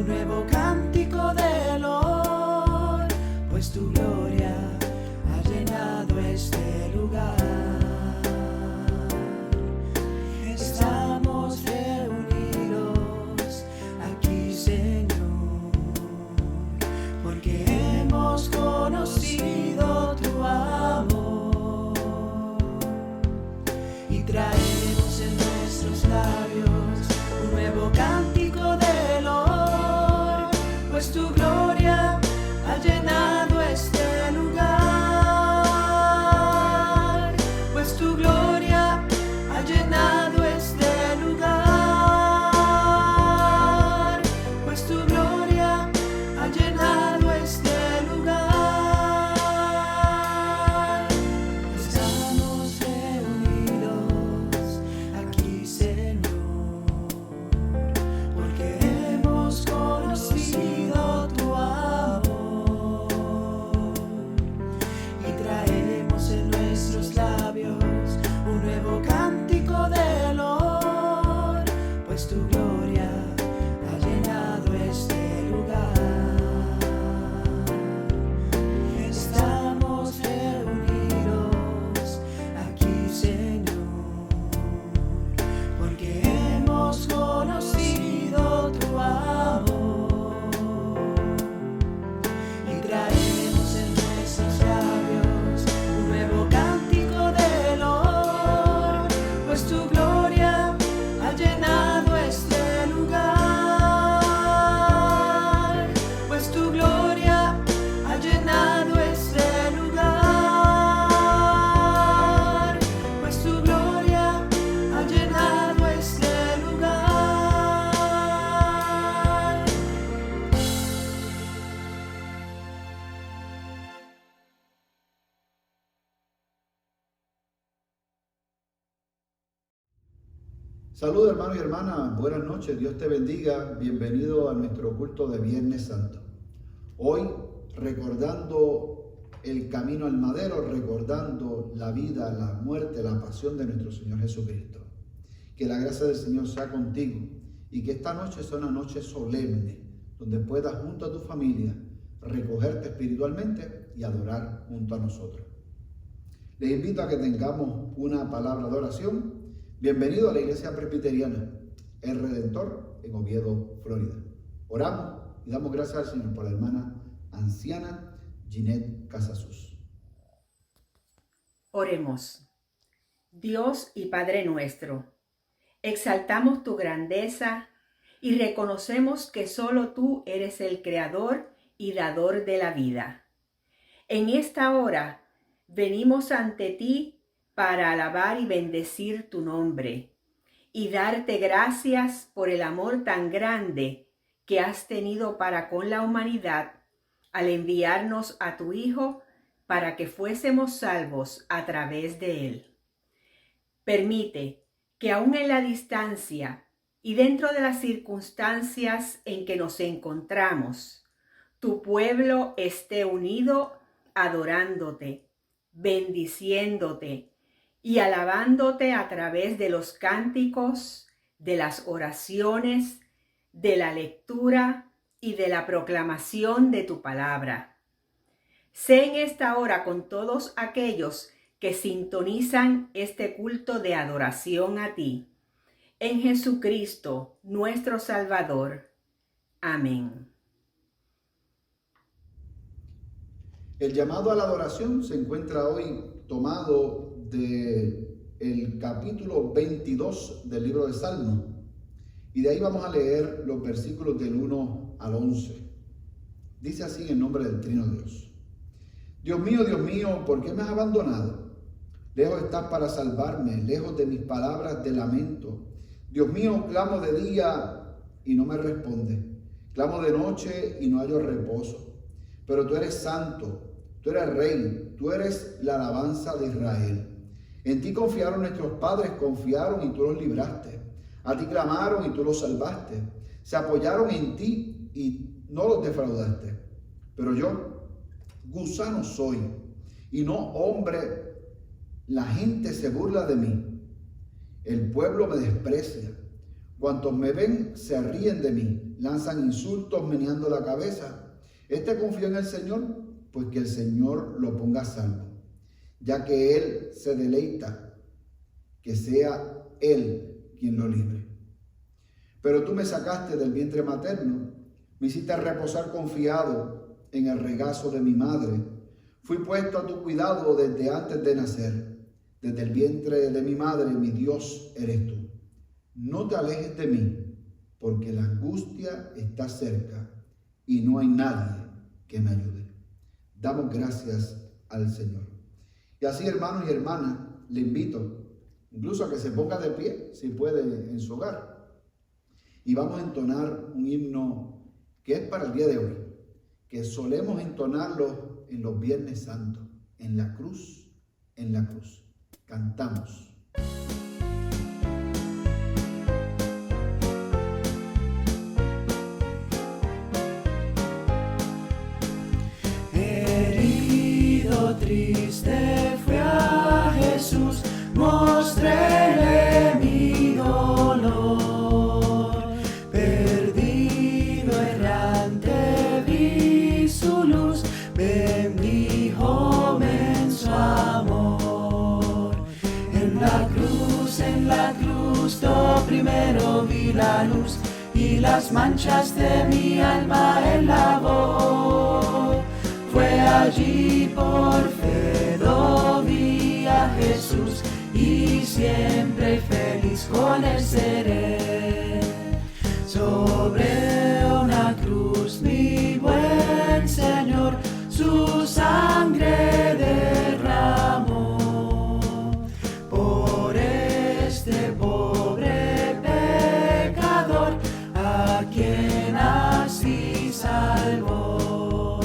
un nuevo cántico de loor, pues tu gloria ha llenado este lugar. Estamos reunidos aquí, Señor, porque hemos conocido tu amor y traemos en nuestros labios un nuevo cántico de loor, pues tu gloria ha llenado este lugar, pues tu gloria ha llenado este lugar, pues tu gloria ha llenado este lugar. Estamos reunidos aquí, Señor, porque hemos conocido tu amor y traemos en nuestros labios un nuevo cántico de loor, pues tu gloria ha llenado este lugar. Estamos reunidos aquí, Señor, porque hemos conocido tu amor y traemos en nuestros labios un nuevo cántico de loor, pues tu gloria ha llenado este lugar, pues tu gloria ha llenado este lugar, pues tu gloria ha llenado este lugar. Saludos, hermanos y hermanas, buenas noches, Dios te bendiga, bienvenido a nuestro culto de Viernes Santo. Hoy recordando el camino al madero, recordando la vida, la muerte, la pasión de nuestro Señor Jesucristo. Que la gracia del Señor sea contigo y que esta noche sea una noche solemne, donde puedas junto a tu familia recogerte espiritualmente y adorar junto a nosotros. Les invito a que tengamos una palabra de oración. Bienvenido a la Iglesia Presbiteriana El Redentor en Oviedo, Florida. Oramos y damos gracias al Señor por la hermana anciana Ginette Casasus. Oremos. Dios y Padre nuestro, exaltamos tu grandeza y reconocemos que solo tú eres el Creador y Dador de la vida. En esta hora venimos ante ti para alabar y bendecir tu nombre y darte gracias por el amor tan grande que has tenido para con la humanidad al enviarnos a tu Hijo para que fuésemos salvos a través de él. Permite que aún en la distancia y dentro de las circunstancias en que nos encontramos, tu pueblo esté unido adorándote, bendiciéndote y alabándote a través de los cánticos, de las oraciones, de la lectura y de la proclamación de tu palabra. Sé en esta hora con todos aquellos que sintonizan este culto de adoración a ti. En Jesucristo, nuestro Salvador. Amén. El llamado a la adoración se encuentra hoy tomado del capítulo 22 del libro de Salmos. Y de ahí vamos a leer los versículos del 1 al 11. Dice así en el nombre del Trino Dios. Dios mío, ¿por qué me has abandonado? Lejos estás para salvarme, lejos de mis palabras de lamento. Dios mío, clamo de día y no me respondes. Clamo de noche y no hallo reposo. Pero tú eres santo, tú eres rey, tú eres la alabanza de Israel. En ti confiaron nuestros padres, confiaron y tú los libraste. A ti clamaron y tú los salvaste. Se apoyaron en ti y no los defraudaste. Pero yo, gusano soy y no hombre. La gente se burla de mí. El pueblo me desprecia. Cuantos me ven se ríen de mí. lanzan insultos meneando la cabeza. Este confió en el Señor, pues que el Señor lo ponga a salvo, ya que Él se deleita, que sea Él quien lo libre. Pero tú me sacaste del vientre materno, me hiciste reposar confiado en el regazo de mi madre. Fui puesto a tu cuidado desde antes de nacer. Desde el vientre de mi madre, mi Dios eres tú. No te alejes de mí, porque la angustia está cerca y no hay nadie que me ayude. Damos gracias al Señor. Y así, hermanos y hermanas, le invito incluso a que se ponga de pie, si puede, en su hogar. Y vamos a entonar un himno que es para el día de hoy, que solemos entonarlo en los Viernes Santos, en la cruz, en la cruz. Cantamos. Herido, triste fui a Jesús, mostréle mi dolor. Perdido, errante, vi su luz, bendíjome en su amor. En la cruz, yo primero vi la luz y las manchas de mi alma él lavó. Fue allí por fe lo vi a Jesús y siempre feliz con él seré. Sobre una cruz mi buen Señor su sangre derramó. Por este pobre pecador a quien así salvó.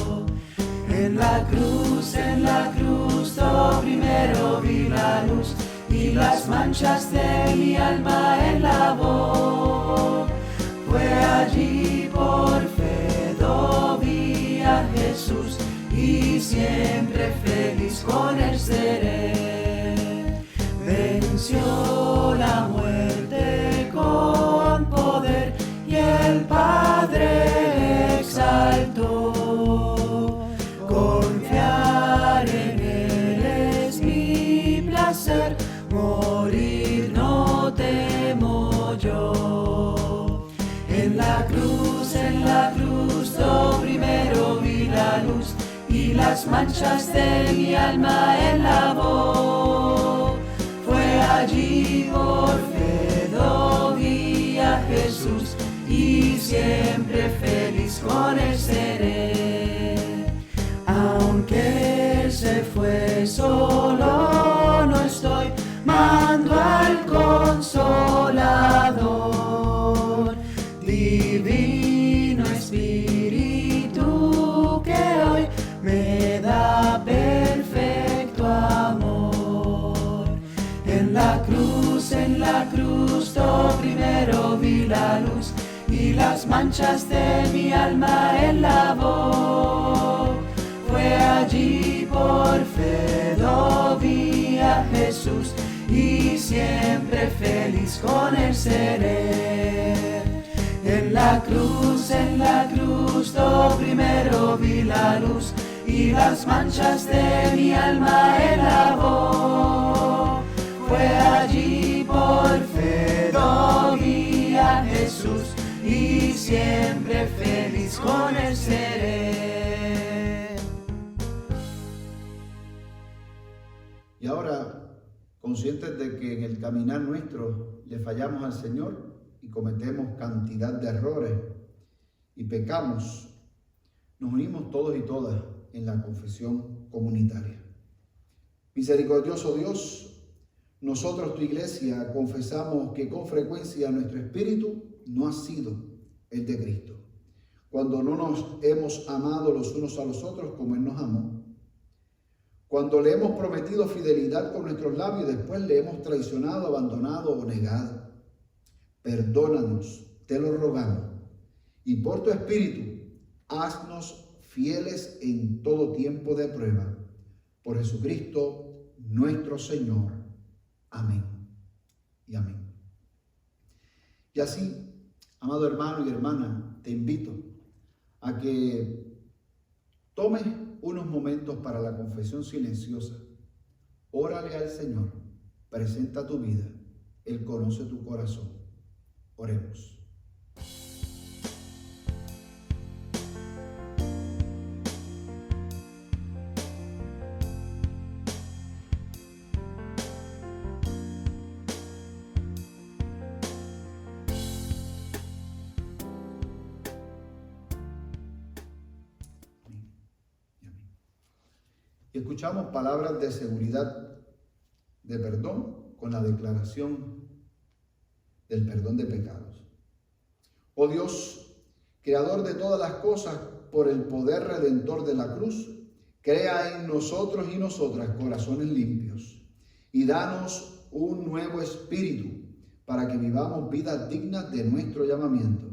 En la cruz, yo primero vi la luz y las manchas de mi alma él lavó. Fue allí por fe yo vi a Jesús y siempre feliz con él seré. Venció la muerte con poder y el Padre exaltó. Confiar en él es mi placer, morir no temo yo. En la cruz, yo primero vi la luz y las manchas de mi alma él lavó. Fue allí por fe yo vi a Jesús y siempre feliz con él seré. Aunque él se fue, solo no estoy, mando al Consolador. Divino Espíritu que hoy me da perfecto amor. En la cruz, yo primero vi la luz y las manchas de mi alma él lavó. Fue allí por fe yo vi a Jesús y siempre feliz con él seré. En la cruz, yo primero vi la luz y las manchas de mi alma él lavó. Fue allí por fe yo vi a Jesús y siempre feliz con él seré. Y ahora, conscientes de que en el caminar nuestro le fallamos al Señor y cometemos cantidad de errores y pecamos, nos unimos todos y todas en la confesión comunitaria. Misericordioso Dios, nosotros, tu iglesia, confesamos que con frecuencia nuestro espíritu no ha sido el de Cristo. Cuando no nos hemos amado los unos a los otros como Él nos amó. Cuando le hemos prometido fidelidad con nuestros labios y después le hemos traicionado, abandonado o negado. Perdónanos, te lo rogamos. Y por tu espíritu, haznos fieles en todo tiempo de prueba. Por Jesucristo, nuestro Señor. Amén y amén. Y así, amado hermano y hermana, te invito a que tomes unos momentos para la confesión silenciosa. Órale al Señor, presenta tu vida, Él conoce tu corazón. Oremos. Y escuchamos palabras de seguridad, de perdón, con la declaración del perdón de pecados. Oh Dios, creador de todas las cosas, por el poder redentor de la cruz, crea en nosotros y nosotras corazones limpios y danos un nuevo espíritu para que vivamos vidas dignas de nuestro llamamiento.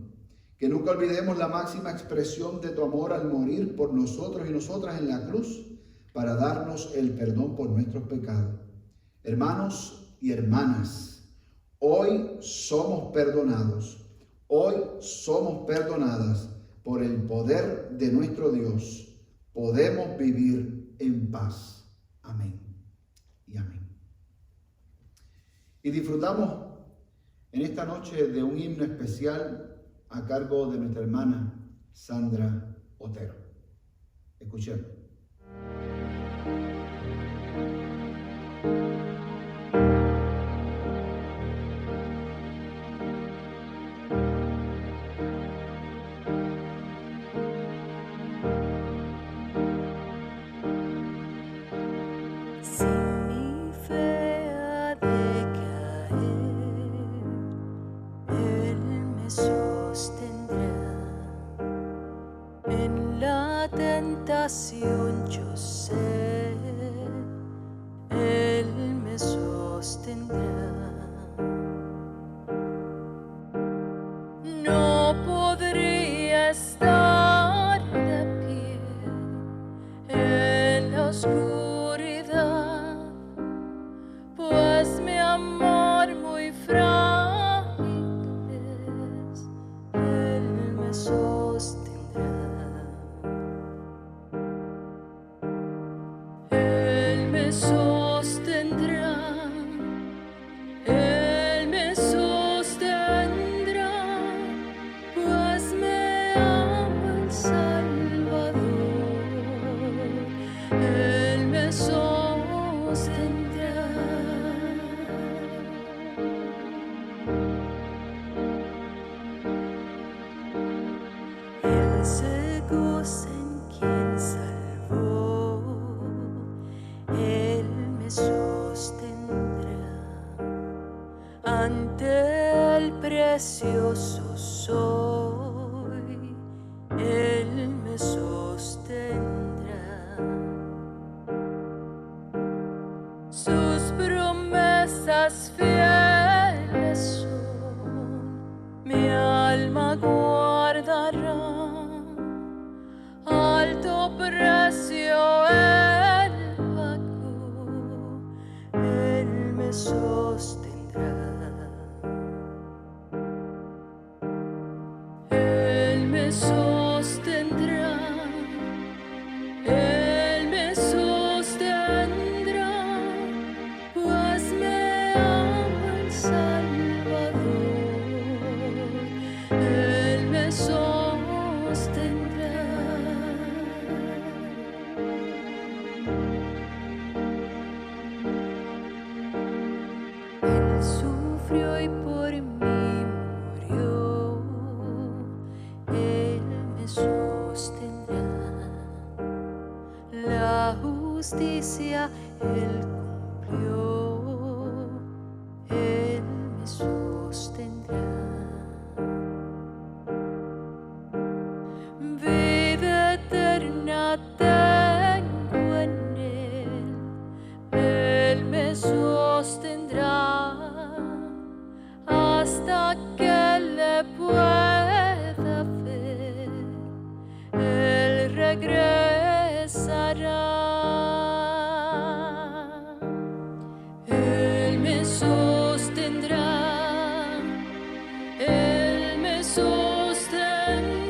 Que nunca olvidemos la máxima expresión de tu amor al morir por nosotros y nosotras en la cruz, para darnos el perdón por nuestros pecados. Hermanos y hermanas, hoy somos perdonados, hoy somos perdonadas por el poder de nuestro Dios. Podemos vivir en paz. Amén y amén. Y disfrutamos en esta noche de un himno especial a cargo de nuestra hermana Sandra Otero. Escuchemos. Yo sé, Él me sostendrá. No podría estar de pie en la oscuridad, pues mi amor muy frágil es, Él me sostendrá. Él me sostendrá, pues me ama el Salvador. Él me sostendrá. Él se goza en quien salvó. Él me sostendrá ante el precioso soy. Él me sostendrá. Sus promesas fieles son, mi alma guardará. Alto precio Él me sostendrá. Él me sostendrá. Él me sostendrá, pues me ama el Salvador. Él me sostendrá. Él sufrió y por mí murió. Él me sostendrá. La justicia Él cumplió. Él me sostendrá. Vida eterna tengo en Él. Él me sostendrá hasta que le pueda ver. Él regresará. Él me sostendrá. Él me sostendrá.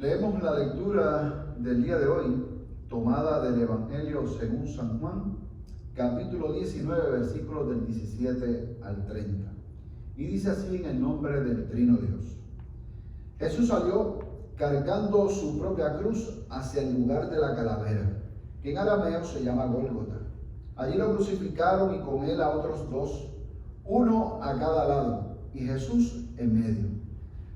Leemos la lectura del día de hoy, tomada del Evangelio según San Juan, capítulo 19, versículos del 17 al 30. Y dice así en el nombre del Trino Dios. Jesús salió cargando su propia cruz hacia el lugar de la calavera, que en arameo se llama Gólgota. Allí lo crucificaron y con él a otros dos, uno a cada lado, y Jesús en medio.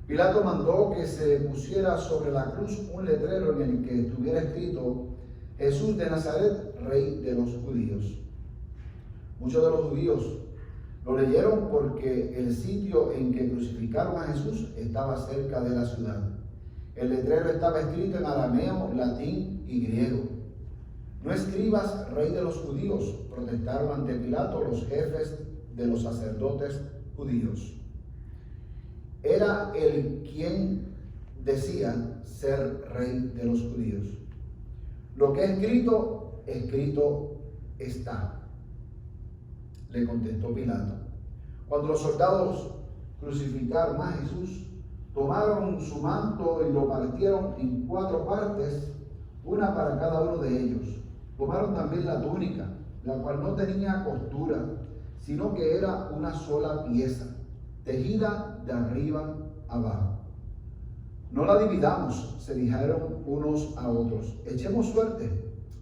Pilato mandó que se pusiera sobre la cruz un letrero en el que estuviera escrito: Jesús de Nazaret, Rey de los judíos. Muchos de los judíos lo leyeron porque el sitio en que crucificaron a Jesús estaba cerca de la ciudad. El letrero estaba escrito en arameo, latín y griego. No escribas, Rey de los judíos, protestaron ante Pilato los jefes de los sacerdotes judíos. Era él quien decía ser rey de los judíos. Lo que escrito, escrito está, le contestó Pilato. Cuando los soldados crucificaron a Jesús, tomaron su manto y lo partieron en 4 partes, una para cada uno de ellos. Tomaron también la túnica, la cual no tenía costura, sino que era una sola pieza, tejida de arriba abajo. No la dividamos, se dijeron unos a otros. Echemos suerte,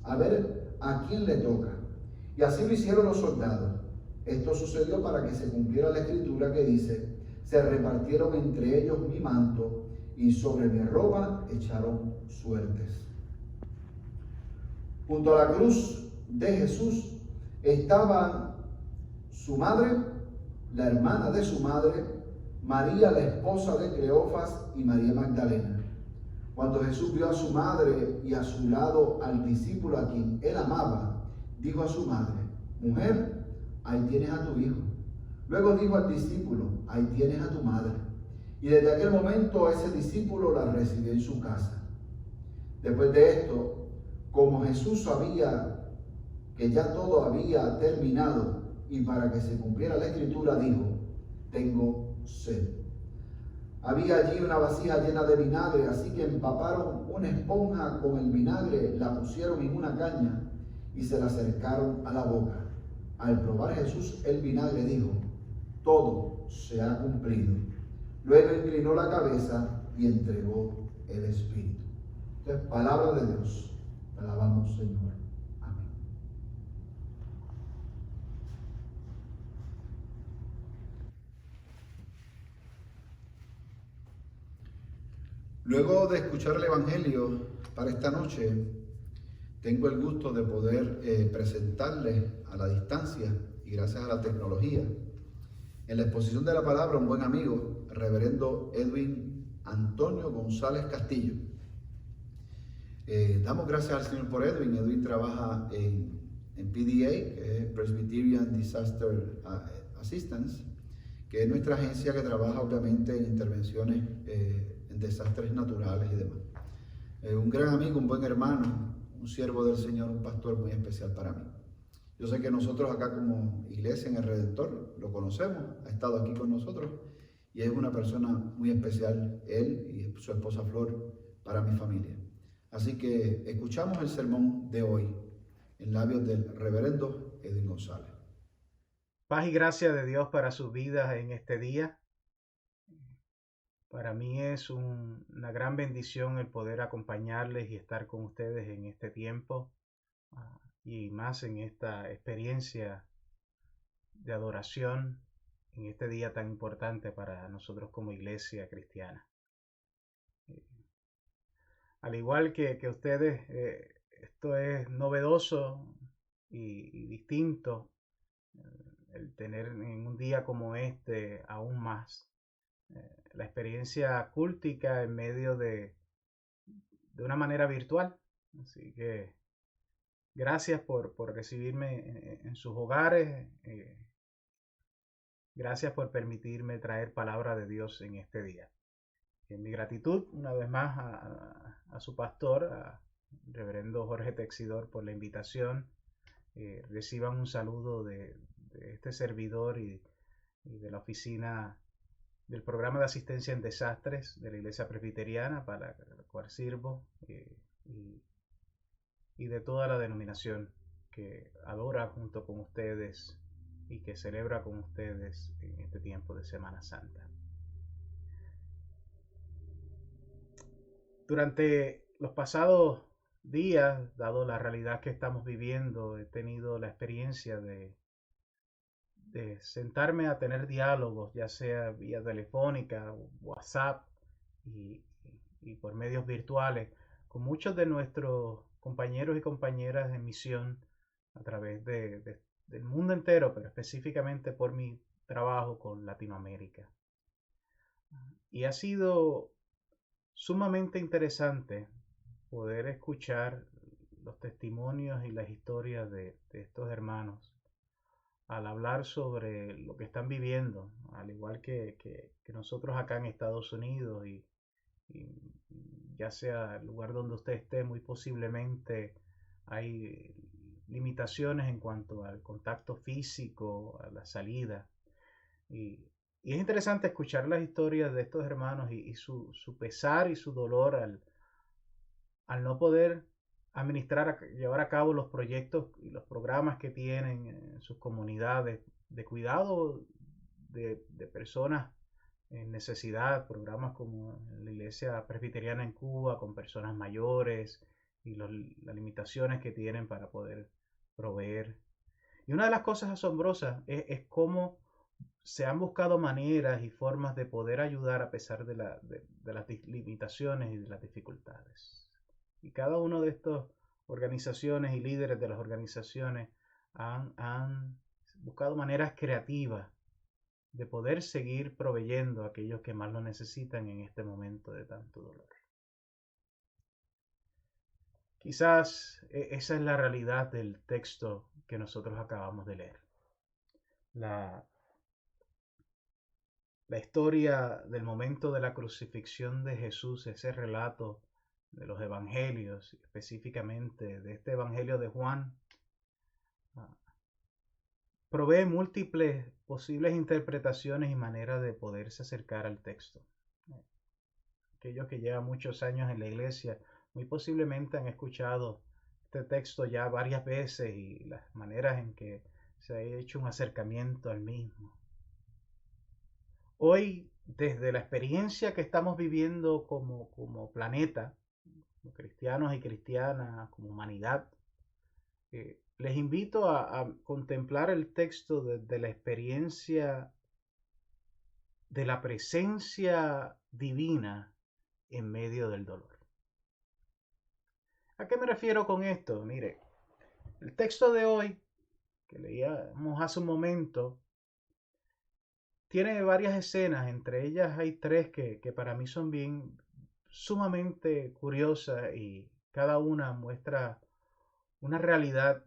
a ver a quién le toca. Y así lo hicieron los soldados. Esto sucedió para que se cumpliera la escritura que dice: se repartieron entre ellos mi manto, y sobre mi ropa echaron suertes. Junto a la cruz de Jesús estaban su madre, la hermana de su madre, María, la esposa de Cleofas, y María Magdalena. Cuando Jesús vio a su madre y a su lado al discípulo a quien él amaba, dijo a su madre: mujer, ahí tienes a tu hijo. Luego dijo al discípulo: ahí tienes a tu madre. Y desde aquel momento ese discípulo la recibió en su casa. Después de esto, como Jesús sabía que ya todo había terminado y para que se cumpliera la escritura, dijo: tengo sed. Había allí una vasija llena de vinagre, así que empaparon una esponja con el vinagre, la pusieron en una caña y se la acercaron a la boca. Al probar Jesús el vinagre, dijo: todo se ha cumplido. Luego inclinó la cabeza y entregó el espíritu. Entonces, palabra de Dios. Te alabamos, Señor. Amén. Luego de escuchar el Evangelio para esta noche, tengo el gusto de poder presentarles a la distancia y gracias a la tecnología, en la exposición de la palabra, un buen amigo, el reverendo Edwin Antonio González Castillo. Damos gracias al Señor por Edwin. Edwin trabaja en PDA, que es Presbyterian Disaster Assistance, que es nuestra agencia que trabaja obviamente en intervenciones en desastres naturales y demás. Un gran amigo, un buen hermano, un siervo del Señor, un pastor muy especial para mí. Yo sé que nosotros acá como iglesia en el Redentor lo conocemos, ha estado aquí con nosotros y es una persona muy especial, él y su esposa Flor, para mi familia. Así que escuchamos el sermón de hoy en labios del reverendo Edwin González. Paz y gracia de Dios para sus vidas en este día. Para mí es una gran bendición el poder acompañarles y estar con ustedes en este tiempo y más en esta experiencia de adoración en este día tan importante para nosotros como iglesia cristiana. Al igual que ustedes, esto es novedoso y distinto, el tener en un día como este aún más la experiencia cúltica en medio de una manera virtual. Así que gracias por recibirme en sus hogares. Gracias por permitirme traer palabra de Dios en este día. En mi gratitud una vez más a su pastor, a reverendo Jorge Texidor, por la invitación. Reciban un saludo de este servidor y de la oficina del programa de asistencia en desastres de la Iglesia Presbiteriana, para la cual sirvo, y de toda la denominación que adora junto con ustedes y que celebra con ustedes en este tiempo de Semana Santa. Durante los pasados días, dado la realidad que estamos viviendo, he tenido la experiencia de sentarme a tener diálogos, ya sea vía telefónica, WhatsApp y por medios virtuales, con muchos de nuestros compañeros y compañeras de misión a través del mundo entero, pero específicamente por mi trabajo con Latinoamérica. Y ha sido sumamente interesante poder escuchar los testimonios y las historias de estos hermanos al hablar sobre lo que están viviendo, al igual que nosotros acá en Estados Unidos, y ya sea el lugar donde usted esté, muy posiblemente hay limitaciones en cuanto al contacto físico, a la salida. Y es interesante escuchar las historias de estos hermanos y su pesar y su dolor al no poder llevar a cabo los proyectos y los programas que tienen en sus comunidades de cuidado de personas en necesidad, programas como la Iglesia Presbiteriana en Cuba con personas mayores y las limitaciones que tienen para poder proveer. Y una de las cosas asombrosas es cómo se han buscado maneras y formas de poder ayudar a pesar de las limitaciones y de las dificultades. Y cada uno de estas organizaciones y líderes de las organizaciones han buscado maneras creativas de poder seguir proveyendo a aquellos que más lo necesitan en este momento de tanto dolor. Quizás esa es la realidad del texto que nosotros acabamos de leer. La historia del momento de la crucifixión de Jesús, ese relato de los evangelios, específicamente de este evangelio de Juan, provee múltiples posibles interpretaciones y maneras de poderse acercar al texto. Aquellos que llevan muchos años en la iglesia muy posiblemente han escuchado este texto ya varias veces y las maneras en que se ha hecho un acercamiento al mismo. Hoy, desde la experiencia que estamos viviendo como planeta, como cristianos y cristianas, como humanidad, les invito a contemplar el texto desde la experiencia de la presencia divina en medio del dolor. ¿A qué me refiero con esto? Mire, el texto de hoy, que leíamos hace un momento, tiene varias escenas, entre ellas hay tres que para mí son bien sumamente curiosas y cada una muestra una realidad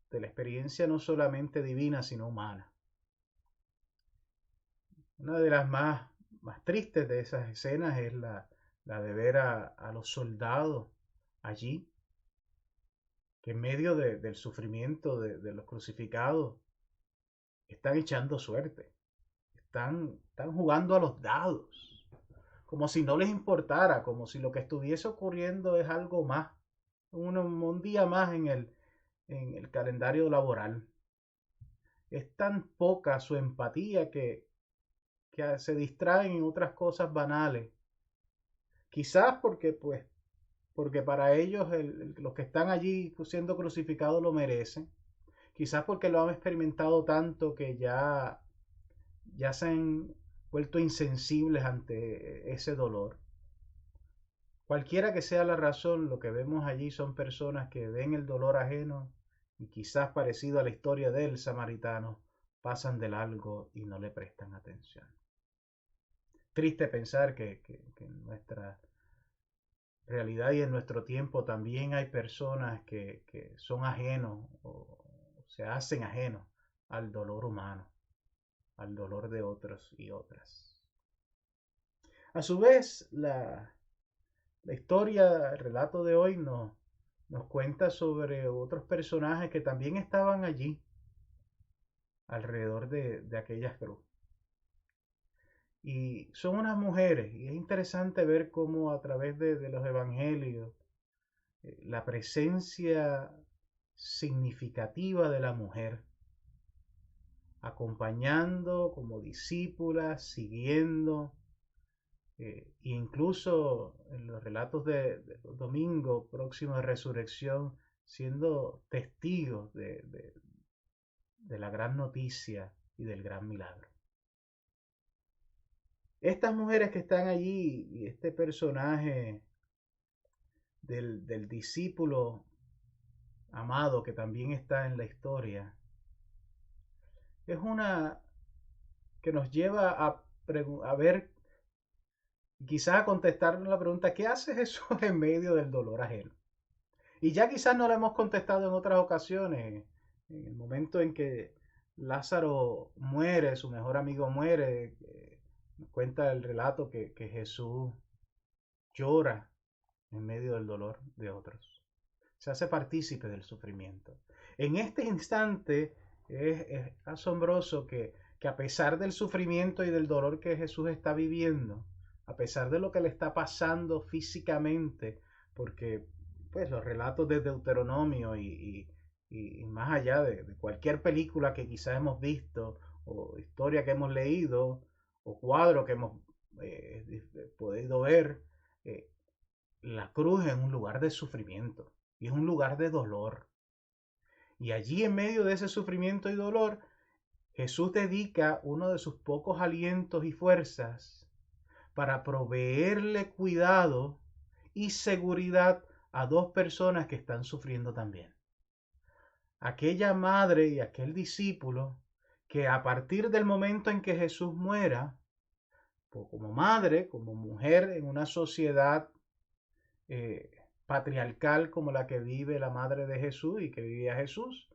de la experiencia no solamente divina, sino humana. Una de las más tristes de esas escenas es la de ver a los soldados allí, que en medio del sufrimiento de los crucificados están echando suerte, están jugando a los dados, como si no les importara, como si lo que estuviese ocurriendo es algo más, un día más en el calendario laboral. Es tan poca su empatía que se distraen en otras cosas banales. Quizás porque para ellos los que están allí siendo crucificados lo merecen. Quizás porque lo han experimentado tanto que ya se han vuelto insensibles ante ese dolor. Cualquiera que sea la razón, lo que vemos allí son personas que ven el dolor ajeno y quizás parecido a la historia del samaritano, pasan de largo y no le prestan atención. Triste pensar que en nuestra realidad y en nuestro tiempo también hay personas que son ajenos o se hacen ajenos al dolor humano, al dolor de otros y otras. A su vez, la historia, el relato de hoy nos cuenta sobre otros personajes que también estaban allí, alrededor de aquella cruz. Y son unas mujeres, y es interesante ver cómo a través de los evangelios, la presencia significativa de la mujer, acompañando como discípulas, siguiendo, incluso en los relatos de domingo próximo de resurrección, siendo testigos de la gran noticia y del gran milagro. Estas mujeres que están allí y este personaje del discípulo amado que también está en la historia, es una que nos lleva a ver, quizás a contestarnos la pregunta, ¿qué hace Jesús en medio del dolor ajeno? Y ya quizás no la hemos contestado en otras ocasiones, en el momento en que Lázaro muere, su mejor amigo muere, nos cuenta el relato que Jesús llora en medio del dolor de otros. Se hace partícipe del sufrimiento. En este instante es asombroso que a pesar del sufrimiento y del dolor que Jesús está viviendo, a pesar de lo que le está pasando físicamente, porque pues los relatos de Deuteronomio y más allá de cualquier película que quizás hemos visto, o historia que hemos leído, o cuadro que hemos podido ver, la cruz es un lugar de sufrimiento y es un lugar de dolor. Y allí en medio de ese sufrimiento y dolor, Jesús dedica uno de sus pocos alientos y fuerzas para proveerle cuidado y seguridad a dos personas que están sufriendo también. Aquella madre y aquel discípulo que a partir del momento en que Jesús muera, como madre, como mujer en una sociedad patriarcal como la que vive la madre de Jesús y que vivía Jesús,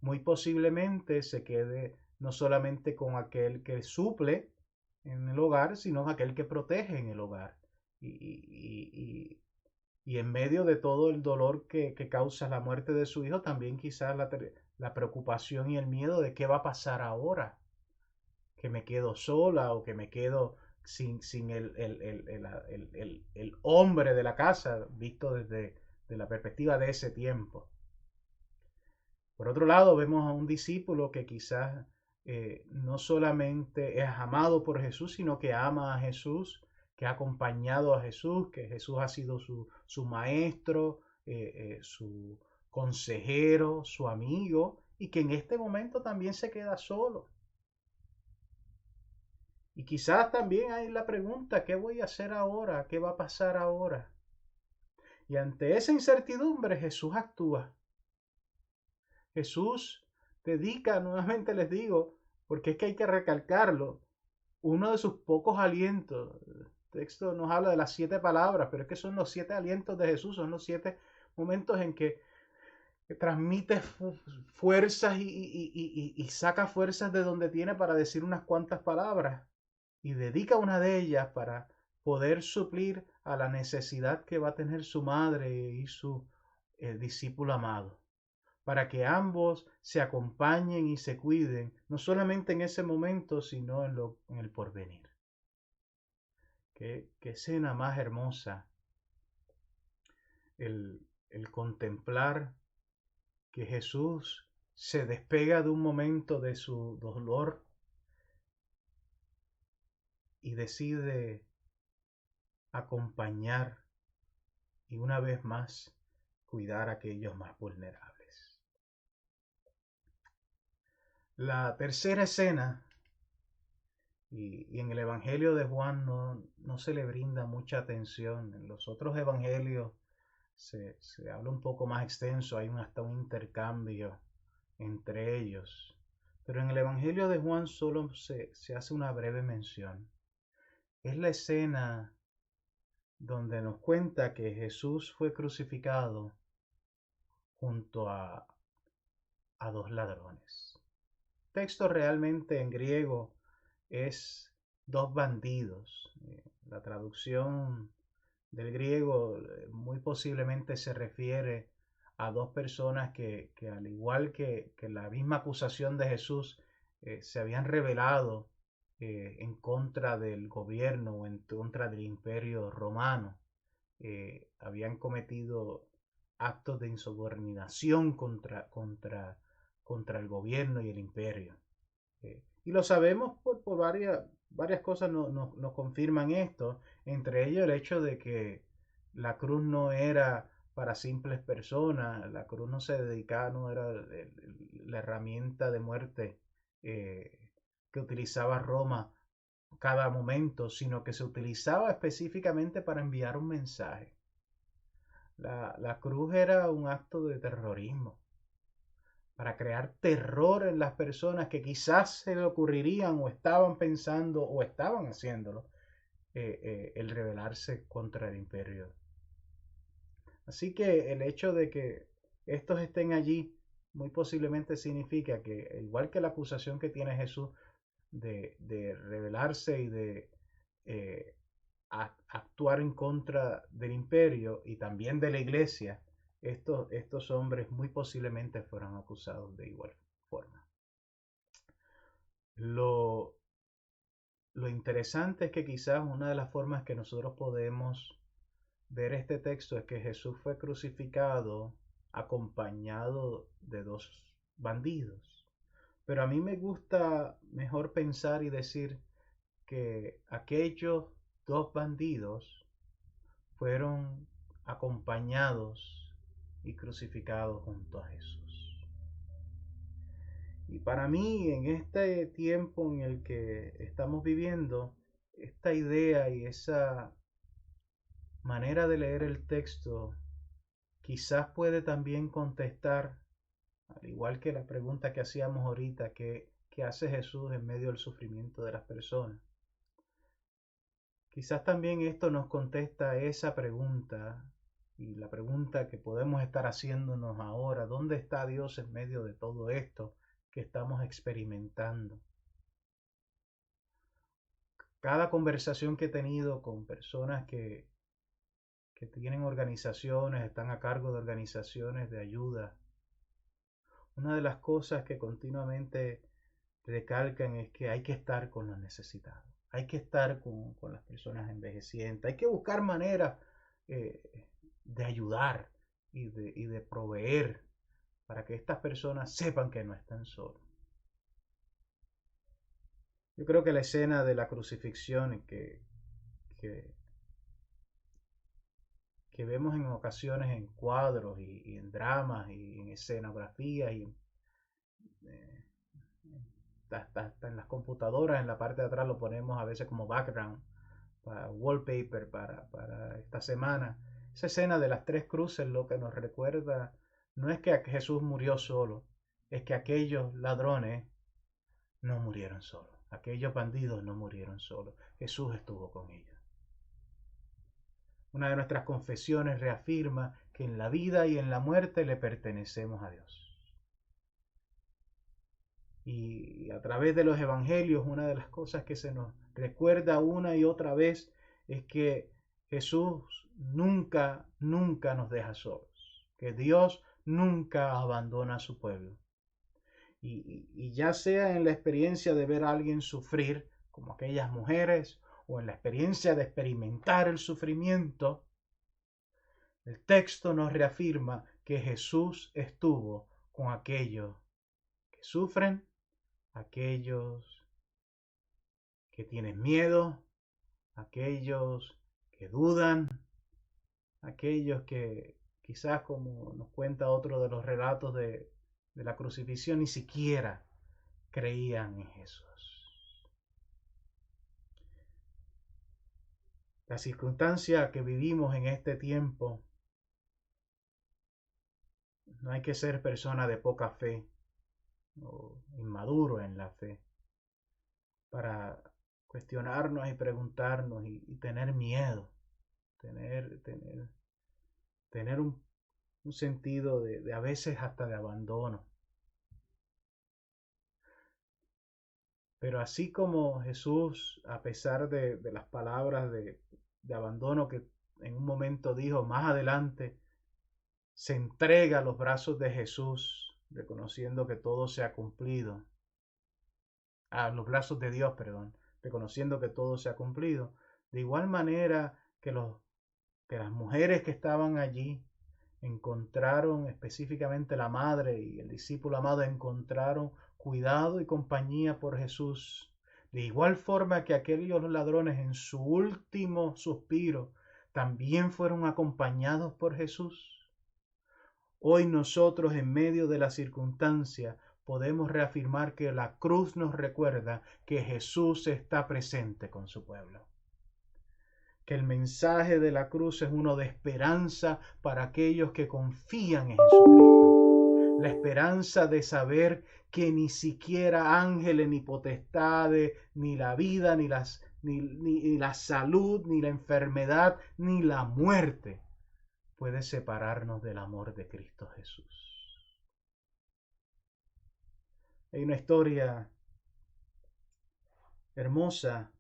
muy posiblemente se quede no solamente con aquel que suple en el hogar, sino aquel que protege en el hogar. Y en medio de todo el dolor que causa la muerte de su hijo, también quizás la preocupación y el miedo de qué va a pasar ahora, que me quedo sola o que me quedo sin el hombre de la casa, visto desde la perspectiva de ese tiempo. Por otro lado, vemos a un discípulo que quizás no solamente es amado por Jesús, sino que ama a Jesús, que ha acompañado a Jesús, que Jesús ha sido su maestro, su consejero, su amigo, y que en este momento también se queda solo. Y quizás también hay la pregunta, ¿qué voy a hacer ahora? ¿Qué va a pasar ahora? Y ante esa incertidumbre Jesús actúa. Jesús dedica, nuevamente les digo, porque es que hay que recalcarlo, uno de sus pocos alientos. El texto nos habla de las 7 palabras, pero es que son los 7 alientos de Jesús, son los 7 momentos en que transmite fuerzas y saca fuerzas de donde tiene para decir unas cuantas palabras. Y dedica una de ellas para poder suplir a la necesidad que va a tener su madre y su discípulo amado, para que ambos se acompañen y se cuiden, no solamente en ese momento, sino en el porvenir. Qué escena más hermosa el contemplar que Jesús se despega de un momento de su dolor y decide acompañar y una vez más cuidar a aquellos más vulnerables. La tercera escena, y en el Evangelio de Juan no se le brinda mucha atención. En los otros evangelios se habla un poco más extenso, hay hasta un intercambio entre ellos. Pero en el Evangelio de Juan solo se hace una breve mención. Es la escena donde nos cuenta que Jesús fue crucificado junto a 2 ladrones. El texto realmente en griego es 2 bandidos. La traducción del griego muy posiblemente se refiere a 2 personas que al igual que la misma acusación de Jesús, se habían rebelado en contra del gobierno o en contra del imperio romano. Habían cometido actos de insubordinación contra el gobierno y el imperio. Y lo sabemos por varias cosas nos confirman esto, entre ellos el hecho de que la cruz no era para simples personas, la cruz no se dedicaba, no era la herramienta de muerte que utilizaba Roma cada momento, sino que se utilizaba específicamente para enviar un mensaje. La cruz era un acto de terrorismo, para crear terror en las personas que quizás se le ocurrirían o estaban pensando o estaban haciéndolo, el rebelarse contra el imperio. Así que el hecho de que estos estén allí muy posiblemente significa que, igual que la acusación que tiene Jesús de rebelarse y de actuar en contra del imperio y también de la iglesia, estos hombres muy posiblemente fueron acusados de igual forma. Lo interesante es que quizás una de las formas que nosotros podemos ver este texto es que Jesús fue crucificado acompañado de dos bandidos. Pero a mí me gusta mejor pensar y decir que aquellos dos bandidos fueron acompañados y crucificados junto a Jesús. Y para mí, en este tiempo en el que estamos viviendo, esta idea y esa manera de leer el texto quizás puede también contestar, al igual que la pregunta que hacíamos ahorita, ¿qué hace Jesús en medio del sufrimiento de las personas? Quizás también esto nos contesta esa pregunta y la pregunta que podemos estar haciéndonos ahora: ¿dónde está Dios en medio de todo esto que estamos experimentando? Cada conversación que he tenido con personas que tienen organizaciones, están a cargo de organizaciones de ayuda, una de las cosas que continuamente recalcan es que hay que estar con los necesitados, hay que estar con las personas envejecientes, hay que buscar maneras de ayudar y de proveer para que estas personas sepan que no están solos. Yo creo que la escena de la crucifixión que vemos en ocasiones en cuadros y en dramas y en escenografía y hasta en las computadoras, en la parte de atrás lo ponemos a veces como background, para wallpaper para esta semana. Esa escena de las tres cruces lo que nos recuerda no es que Jesús murió solo, es que aquellos ladrones no murieron solos, aquellos bandidos no murieron solos, Jesús estuvo con ellos. Una de nuestras confesiones reafirma que en la vida y en la muerte le pertenecemos a Dios. Y a través de los evangelios, una de las cosas que se nos recuerda una y otra vez es que Jesús nunca nos deja solos, que Dios nunca abandona a su pueblo. Y ya sea en la experiencia de ver a alguien sufrir, como aquellas mujeres, o en la experiencia de experimentar el sufrimiento, el texto nos reafirma que Jesús estuvo con aquellos que sufren, aquellos que tienen miedo, aquellos que dudan, aquellos que quizás, como nos cuenta otro de los relatos de la crucifixión, ni siquiera creían en Jesús. La circunstancia que vivimos en este tiempo, no hay que ser persona de poca fe o inmaduro en la fe para cuestionarnos y preguntarnos y tener miedo, tener un sentido de a veces hasta de abandono. Pero así como Jesús, a pesar de las palabras de abandono que en un momento dijo, más adelante se entrega a los brazos de Jesús, reconociendo que todo se ha cumplido. A los brazos de Dios, perdón, reconociendo que todo se ha cumplido. De igual manera que las mujeres que estaban allí encontraron, específicamente la madre y el discípulo amado, encontraron cuidado y compañía por Jesús. De igual forma que aquellos ladrones en su último suspiro también fueron acompañados por Jesús. Hoy nosotros, en medio de la circunstancia, podemos reafirmar que la cruz nos recuerda que Jesús está presente con su pueblo. Que el mensaje de la cruz es uno de esperanza para aquellos que confían en Jesucristo. La esperanza de saber que ni siquiera ángeles, ni potestades, ni la vida, ni la salud, ni la enfermedad, ni la muerte puede separarnos del amor de Cristo Jesús. Hay una historia hermosa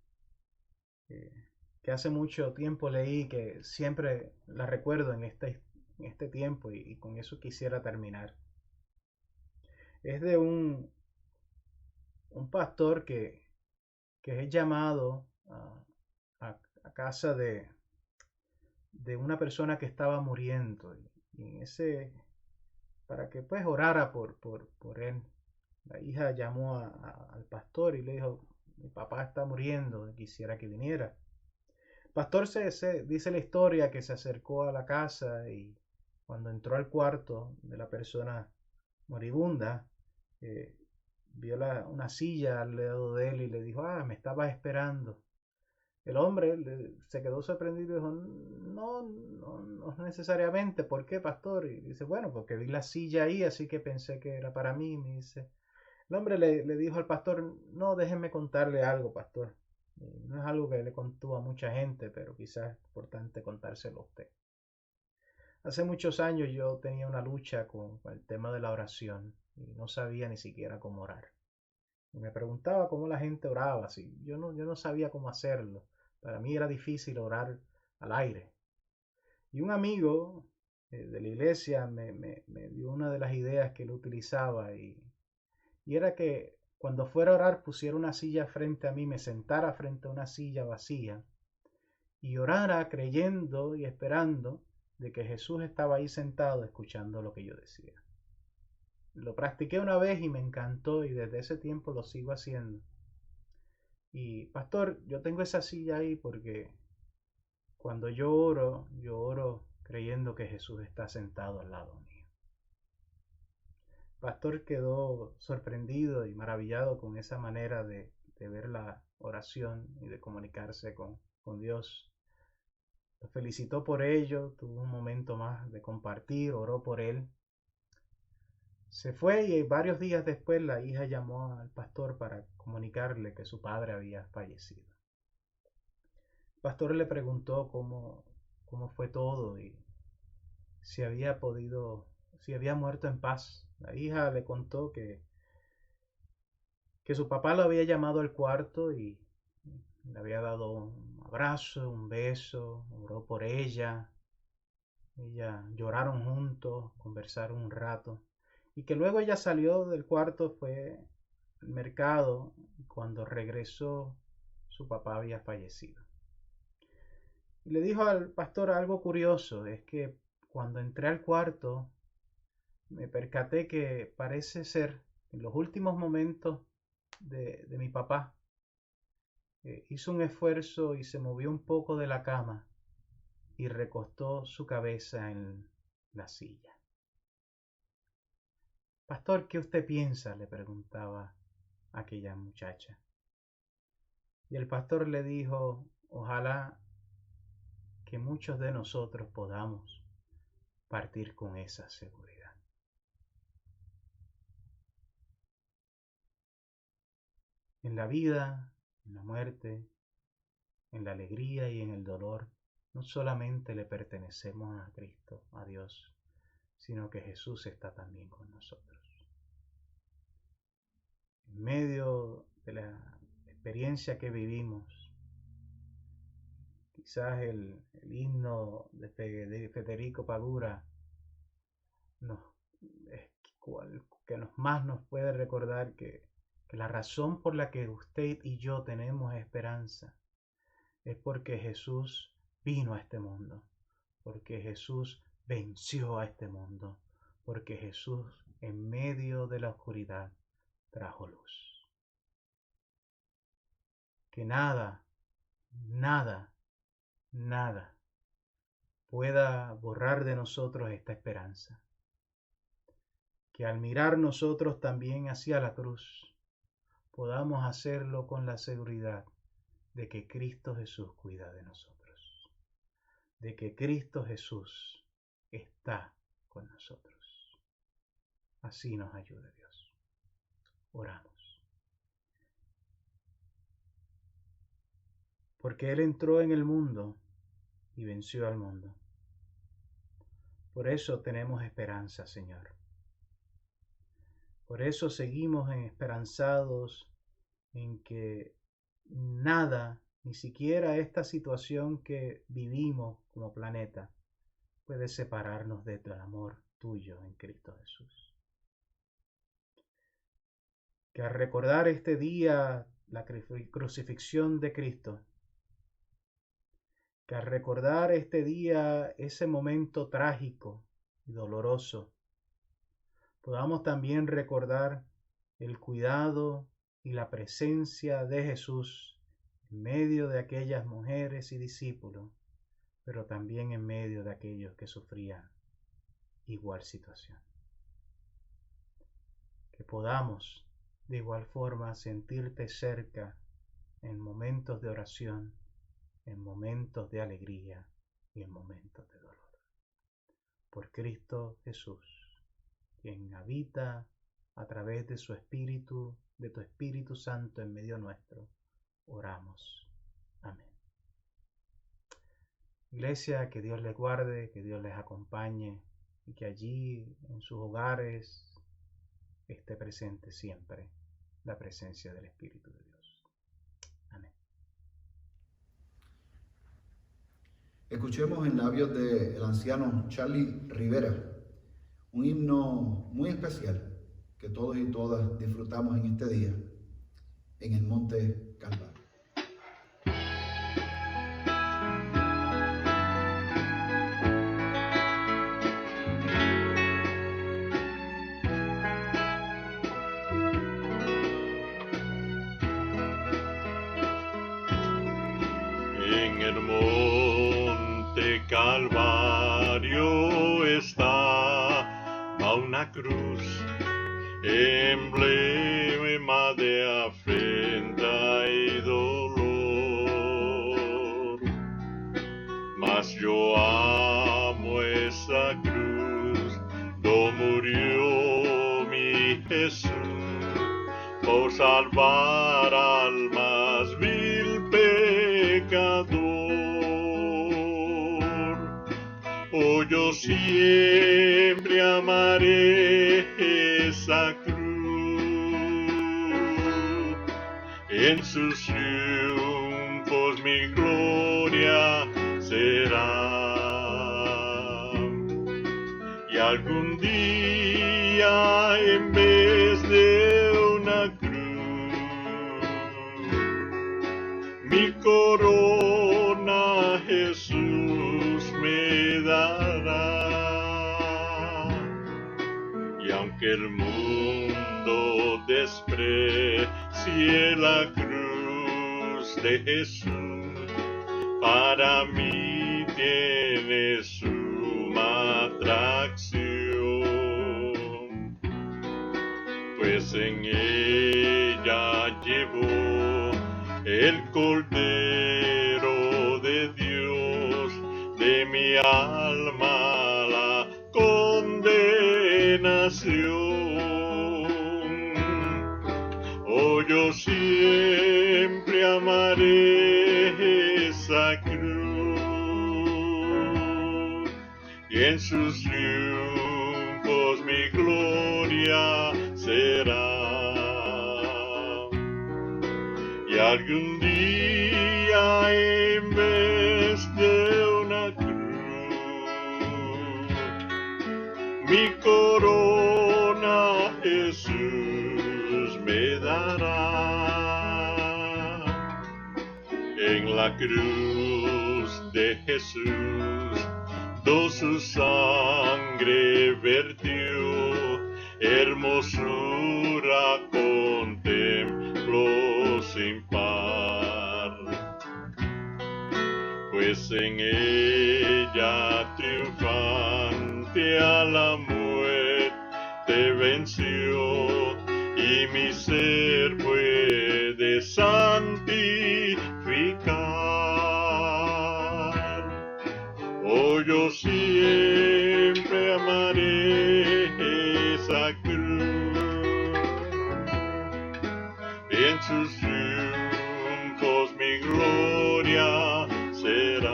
que hace mucho tiempo leí, que siempre la recuerdo en este tiempo, y con eso quisiera terminar. Es de un pastor que es llamado a casa de una persona que estaba muriendo, y para que pues orara por él. La hija llamó al pastor y le dijo: mi papá está muriendo, quisiera que viniera. El pastor dice la historia que se acercó a la casa, y cuando entró al cuarto de la persona moribunda, vio una silla al lado de él y le dijo: me estabas esperando. El hombre se quedó sorprendido y dijo: no necesariamente. ¿Por qué, pastor? Y dice: bueno, porque vi la silla ahí, así que pensé que era para mí. Me dice, el hombre le dijo al pastor: no, déjeme contarle algo, pastor. No es algo que le contó a mucha gente, pero quizás es importante contárselo a usted. Hace muchos años yo tenía una lucha con el tema de la oración y no sabía ni siquiera cómo orar. Y me preguntaba cómo la gente oraba. Así. Yo no sabía cómo hacerlo. Para mí era difícil orar al aire. Y un amigo de la iglesia me dio una de las ideas que él utilizaba, y era que cuando fuera a orar pusiera una silla frente a mí, me sentara frente a una silla vacía y orara creyendo y esperando de que Jesús estaba ahí sentado escuchando lo que yo decía. Lo practiqué una vez y me encantó, y desde ese tiempo lo sigo haciendo. Y pastor, yo tengo esa silla ahí porque cuando yo oro creyendo que Jesús está sentado al lado mío. Pastor quedó sorprendido y maravillado con esa manera de ver la oración y de comunicarse con Dios. Lo felicitó por ello, tuvo un momento más de compartir, oró por él. Se fue, y varios días después la hija llamó al pastor para comunicarle que su padre había fallecido. El pastor le preguntó cómo fue todo y si había muerto en paz. La hija le contó que su papá lo había llamado al cuarto y le había dado un abrazo, un beso, oró por ella. Lloraron juntos, conversaron un rato. Y que luego ella salió del cuarto, fue al mercado, y cuando regresó su papá había fallecido. Y le dijo al pastor algo curioso, es que cuando entré al cuarto me percaté que parece ser en los últimos momentos de mi papá, hizo un esfuerzo y se movió un poco de la cama y recostó su cabeza en la silla. Pastor, ¿qué usted piensa?, le preguntaba aquella muchacha. Y el pastor le dijo: ojalá que muchos de nosotros podamos partir con esa seguridad. En la vida, en la muerte, en la alegría y en el dolor, no solamente le pertenecemos a Cristo, a Dios, sino que Jesús está también con nosotros. En medio de la experiencia que vivimos, quizás el himno de Federico Pagura que más nos puede recordar que que la razón por la que usted y yo tenemos esperanza es porque Jesús vino a este mundo, porque Jesús venció a este mundo, porque Jesús en medio de la oscuridad trajo luz. Que nada, nada, nada pueda borrar de nosotros esta esperanza. Que al mirar nosotros también hacia la cruz, podamos hacerlo con la seguridad de que Cristo Jesús cuida de nosotros, de que Cristo Jesús está con nosotros. Así nos ayude Dios. Oramos. Porque Él entró en el mundo y venció al mundo. Por eso tenemos esperanza, Señor. Por eso seguimos esperanzados en que nada, ni siquiera esta situación que vivimos como planeta, puede separarnos del amor tuyo en Cristo Jesús. Que al recordar este día la crucifixión de Cristo, que al recordar este día ese momento trágico y doloroso, podamos también recordar el cuidado y la presencia de Jesús en medio de aquellas mujeres y discípulos, pero también en medio de aquellos que sufrían igual situación. Que podamos de igual forma sentirte cerca en momentos de oración, en momentos de alegría y en momentos de dolor. Por Cristo Jesús, quien habita a través de su Espíritu, de tu Espíritu Santo en medio nuestro, oramos. Amén. Iglesia, que Dios les guarde, que Dios les acompañe y que allí en sus hogares esté presente siempre la presencia del Espíritu de Dios. Amén. Escuchemos en labios del anciano Charlie Rivera un himno muy especial que todos y todas disfrutamos en este día, en el Monte Calvario. En el Monte Calvario estaba una cruz, emblema de afrenta y dolor. Mas yo amo esa cruz, donde murió mi Jesús, por salvar al más vil pecador. Oh, yo siempre amaré esa cruz, en sus triunfos mi gloria será. Y algún día en vez de una cruz, mi corona Jesús me dará. Y aunque el mundo desprecie la cruz de Jesús, para mí tiene suma atracción, pues en ella llevó el Cordero de Dios de mi alma la condenación. Oh, yo siempre amaré esa cruz, y en sus triunfos mi gloria será. Y algún día en vez de una cruz, mi corona Jesús me dará. en la cruz de Jesús, do su sangre vertió, hermosura contemplo sin par, pues en ella triunfante a la muerte venció, y mi ser puede santificar. Oh, yo siempre amaré esa cruz, y en sus triunfos mi gloria será.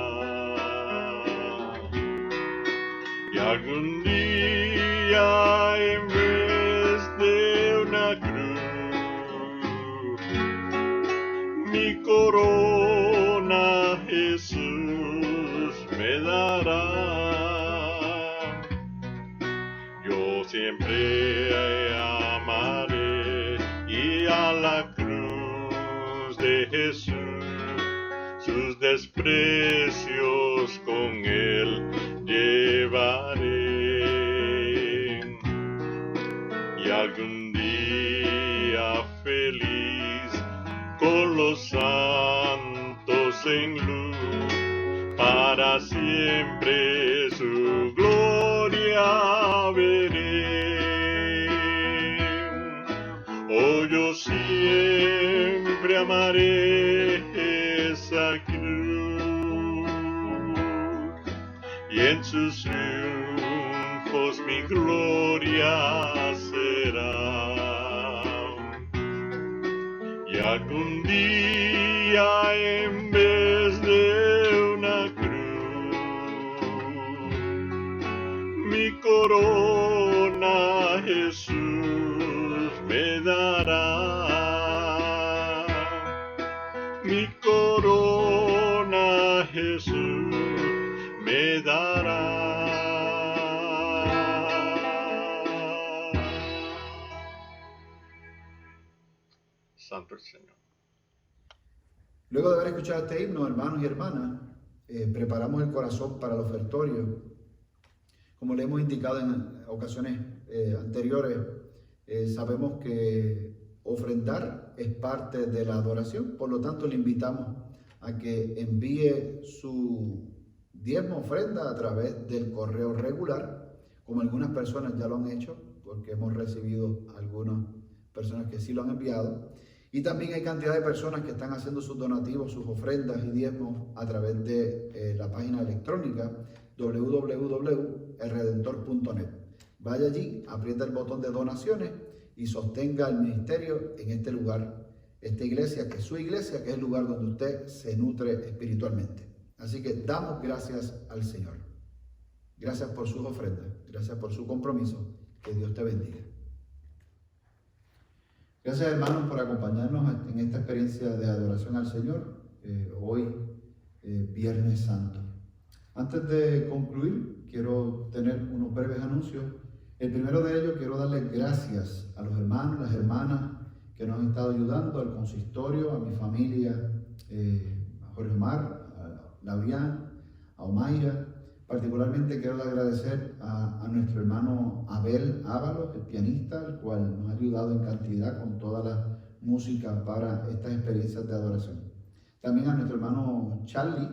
Y algún día en vez de una cruz, mi corona Jesús me dará. Yo siempre amaré y a la cruz de Jesús sus desprecios con él llevaré. Y algún día feliz con los santos en luz, para siempre su gloria veré. Oh, yo siempre amaré esa cruz, y en sus triunfos mi gloria será. Y algún día en vez de una cruz, mi corona Jesús me dará. Mi corona Jesús me dará. Santo el Señor. Luego de haber escuchado este himno, hermanos y hermanas, preparamos el corazón para el ofertorio. Como le hemos indicado en ocasiones anteriores, sabemos que ofrendar es parte de la adoración, por lo tanto le invitamos a que envíe su diezmo ofrenda a través del correo regular, como algunas personas ya lo han hecho, porque hemos recibido algunas personas que sí lo han enviado. Y también hay cantidad de personas que están haciendo sus donativos, sus ofrendas y diezmos a través de la página electrónica www.elredentor.net. Vaya allí, aprieta el botón de donaciones y sostenga el ministerio en este lugar, esta iglesia, que es su iglesia, que es el lugar donde usted se nutre espiritualmente. Así que damos gracias al Señor. Gracias por sus ofrendas, gracias por su compromiso. Que Dios te bendiga. Gracias, hermanos, por acompañarnos en esta experiencia de adoración al Señor, hoy, Viernes Santo. Antes de concluir, quiero tener unos breves anuncios. El primero de ellos, quiero darle gracias a los hermanos, las hermanas que nos han estado ayudando, al consistorio, a mi familia, a Jorge Omar, a Laurián, a Omaira. Particularmente quiero agradecer a nuestro hermano Abel Ábalos, el pianista, el cual nos ha ayudado en cantidad con toda la música para estas experiencias de adoración. También a nuestro hermano Charlie,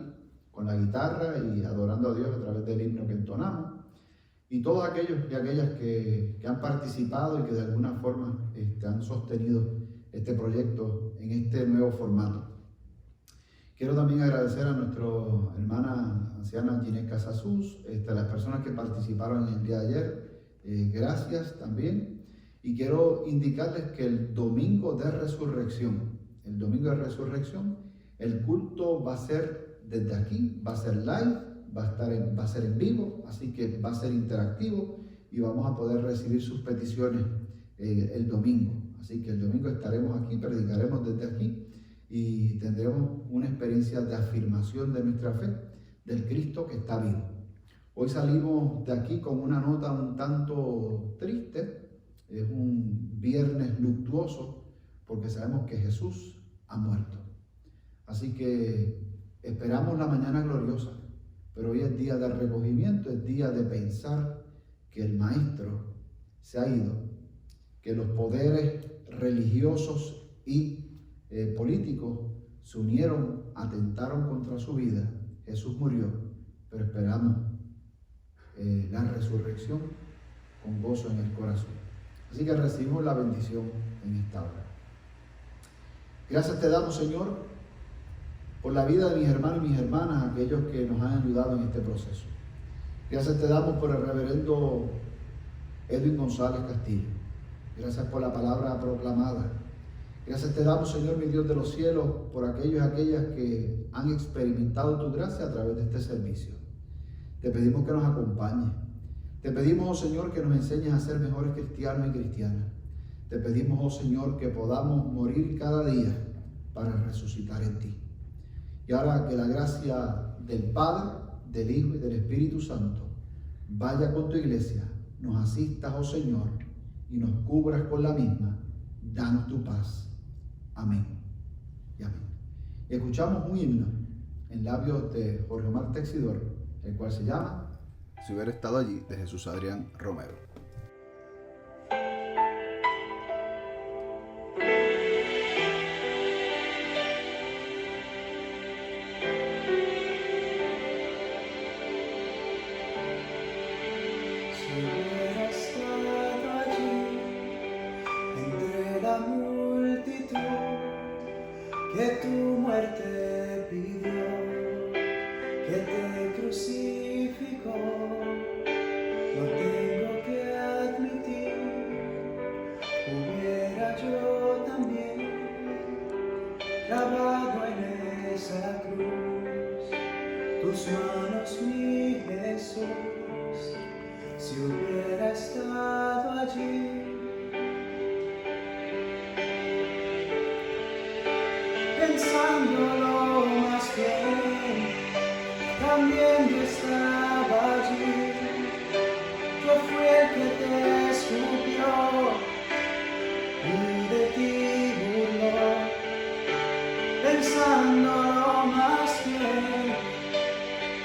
con la guitarra y adorando a Dios a través del himno que entonamos. Y todos aquellos y aquellas que han participado y que de alguna forma han sostenido este proyecto en este nuevo formato. Quiero también agradecer a nuestra hermana anciana Ginés Casasús, a las personas que participaron en el día de ayer, gracias también. Y quiero indicarles que el domingo de resurrección, el culto va a ser desde aquí, va a ser live, va a ser en vivo, así que va a ser interactivo y vamos a poder recibir sus peticiones el domingo. Así que el domingo estaremos aquí, predicaremos desde aquí y tendremos una experiencia de afirmación de nuestra fe, del Cristo que está vivo. Hoy salimos de aquí con una nota un tanto triste, es un viernes luctuoso porque sabemos que Jesús ha muerto. Así Así que esperamos la mañana gloriosa, pero hoy es día de recogimiento, es día de pensar que el Maestro se ha ido, que los poderes religiosos y políticos se unieron, atentaron contra su vida. Jesús murió, pero esperamos la resurrección con gozo en el corazón. Así que recibimos la bendición en esta hora. Gracias te damos, Señor, por la vida de mis hermanos y mis hermanas, aquellos que nos han ayudado en este proceso. Gracias te damos por el reverendo Edwin González Castillo. Gracias por la palabra proclamada. Gracias te damos, Señor, mi Dios de los cielos, por aquellos y aquellas que han experimentado tu gracia a través de este servicio. Te pedimos que nos acompañes. Te pedimos, oh Señor, que nos enseñes a ser mejores cristianos y cristianas. Te pedimos, oh Señor, que podamos morir cada día para resucitar en ti. Y ahora que la gracia del Padre, del Hijo y del Espíritu Santo vaya con tu iglesia, nos asistas, oh Señor, y nos cubras con la misma. Danos tu paz. Amén y amén. Y escuchamos un himno en labios de Jorge Omar Texidor, el cual se llama Si hubiera estado allí, de Jesús Adrián Romero. Si hubiera estado allí, entre la multitud que tu muerte pidió, que te crucificó, lo tengo que admitir, hubiera yo también clavado en esa cruz tus manos, mi Jesús, si hubiera estado allí. Pensándolo más bien, también yo estaba allí. Yo fui el que te escupió y de ti burló. Pensándolo más bien,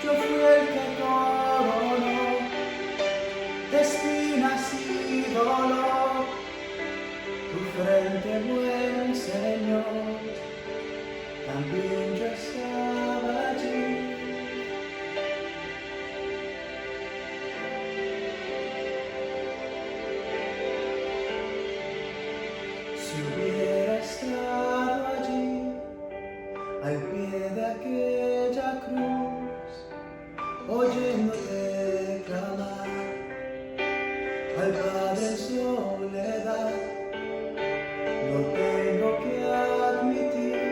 yo fui el que coronó de espinas y dolor tu frente, buen Señor. También yo estaba allí. Si hubiera estado allí, al pie de aquella cruz, oyéndote clamar al Padre en soledad, lo tengo que admitir,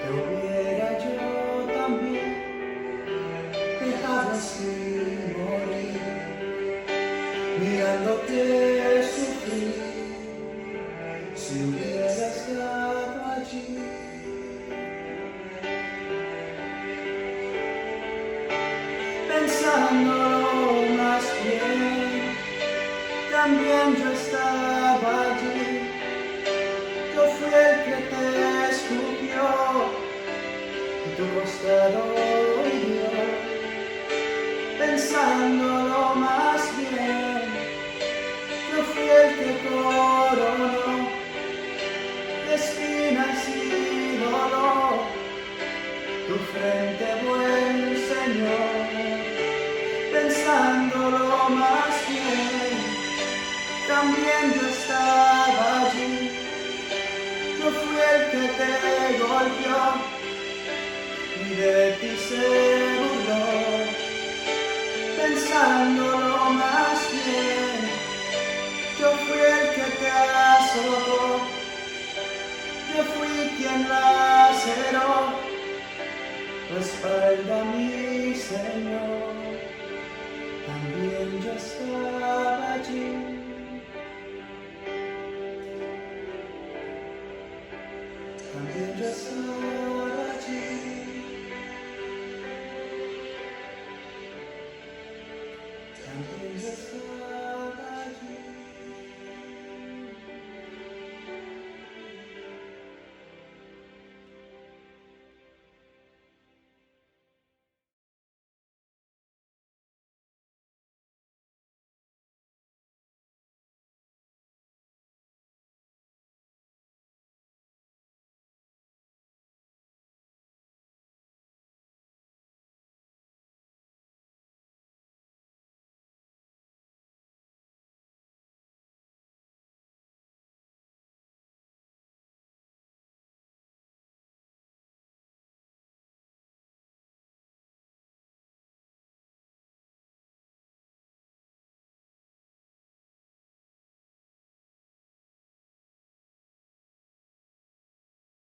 que hubiera yo también dejado así morir, mirándote sufrir, si hubiera estado allí. Pensándolo más bien, también yo estaba allí. Yo fui el que te escupió y tu costado hirió. Pensándolo más bien, yo fui el que coronó de espinas y dolor tu frente, buen Señor. Pensándolo más bien, también yo estaba allí. Yo fui el que te golpeó y de ti se burló. Pensándolo más bien, yo fui el que te azotó. Yo fui quien laceró tu espalda, mi Señor. También yo estaba allí. También yo estaba allí. También yo estaba allí.